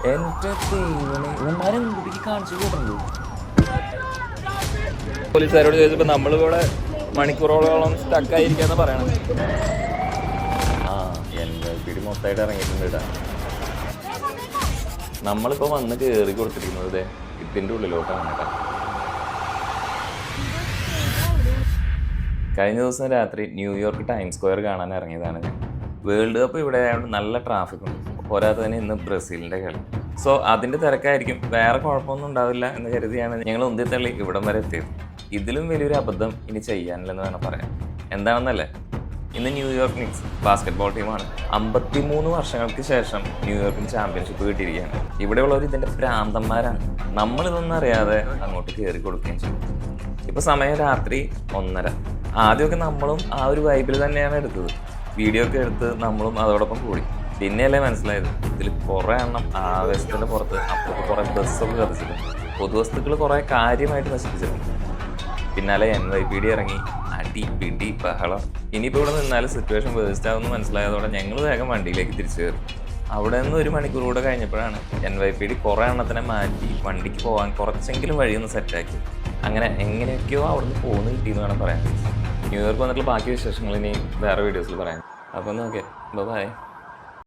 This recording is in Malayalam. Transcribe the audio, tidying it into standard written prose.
എൻ്റെ ദൈവമേ, ഇവന്മാരെ മുമ്പിലേക്ക് കാണിച്ചു കൊടുക്കണ്ടു. പോലീസുകാരോട് ചോദിച്ചപ്പോൾ നമ്മളിവിടെ മണിക്കൂറോളം സ്റ്റക്കായിരിക്കാന്ന് പറയണം. ആ NYPD മൊത്തമായിട്ട് ഇറങ്ങിയിട്ടുണ്ട് കേട്ടോ. നമ്മളിപ്പോൾ വന്ന് കയറി കൊടുത്തിരിക്കുന്നത് ഇതിൻ്റെ ഉള്ളിലോട്ടാണ് കേട്ടോ. കഴിഞ്ഞ ദിവസം രാത്രി ന്യൂയോർക്ക് ടൈംസ് സ്ക്വയർ കാണാൻ ഇറങ്ങിയതാണ്. വേൾഡ് കപ്പ് ഇവിടെ ആയതുകൊണ്ട് നല്ല ട്രാഫിക് ഉണ്ട്. പോരാതെ തന്നെ ഇന്ന് ബ്രസീലിൻ്റെ കളി. സോ അതിൻ്റെ തിരക്കായിരിക്കും, വേറെ കുഴപ്പമൊന്നും ഉണ്ടാവില്ല എന്ന് കരുതിയാണ് ഞങ്ങൾ ഉന്തിത്തള്ളി ഇവിടം വരെ എത്തിയത്. ഇതിലും വലിയൊരു അബദ്ധം ഇനി ചെയ്യാനില്ലെന്ന് വേണം പറയാൻ. എന്താണെന്നല്ലേ, ഇന്ന് ന്യൂയോർക്ക് നിക്സ് ബാസ്കറ്റ്ബോൾ ടീമാണ് 53 വർഷങ്ങൾക്ക് ശേഷം ന്യൂയോർക്കിന് ചാമ്പ്യൻഷിപ്പ് കിട്ടിയിരിക്കുകയാണ്. ഇവിടെയുള്ളവർ ഇതിൻ്റെ ഭ്രാന്തന്മാരാണ്. നമ്മളിതൊന്നും അറിയാതെ അങ്ങോട്ട് കയറി കൊടുക്കുകയും ചെയ്യും. ഇപ്പോൾ സമയം രാത്രി 1:30. ആദ്യമൊക്കെ നമ്മളും ആ ഒരു വൈബിൽ തന്നെയാണ് എടുത്തത്. വീഡിയോ ഒക്കെ എടുത്ത് നമ്മളും അതോടൊപ്പം കൂടി. പിന്നെയല്ലേ മനസ്സിലായത് ഇതിൽ കുറേ എണ്ണം ആവേശത്തിൻ്റെ പുറത്ത് അപ്പുറത്ത് കുറേ ബസ്സൊക്കെ കത്തിച്ചിട്ടുണ്ട്. പൊതുവസ്തുക്കൾ കുറേ കാര്യമായിട്ട് നശിപ്പിച്ചിട്ടുണ്ട്. പിന്നാലെ NYPD ഇറങ്ങി, അടി പിടി ബഹളം. ഇനിയിപ്പോൾ ഇവിടെ നിന്നാലും സിറ്റുവേഷൻ വേസ്റ്റ് ആവുമെന്ന് മനസ്സിലായതോടെ ഞങ്ങൾ വേഗം വണ്ടിയിലേക്ക് തിരിച്ചു കയറി. അവിടെ നിന്ന് 1 മണിക്കൂർ കൂടെ കഴിഞ്ഞപ്പോഴാണ് NYPD കുറേ എണ്ണത്തിനെ മാറ്റി വണ്ടിക്ക് പോകാൻ കുറച്ചെങ്കിലും വഴിയൊന്ന് സെറ്റാക്കി. അങ്ങനെ എങ്ങനെയൊക്കെയോ അവിടെ നിന്ന് പോകുന്നു കിട്ടിയെന്ന് വേണം പറയാൻ. ന്യൂയോർക്ക് വന്നിട്ടുള്ള ബാക്കി വിശേഷങ്ങൾ ഇനി വേറെ വീഡിയോസിൽ പറയാം. അപ്പോൾ ഓക്കെ, ബൈ.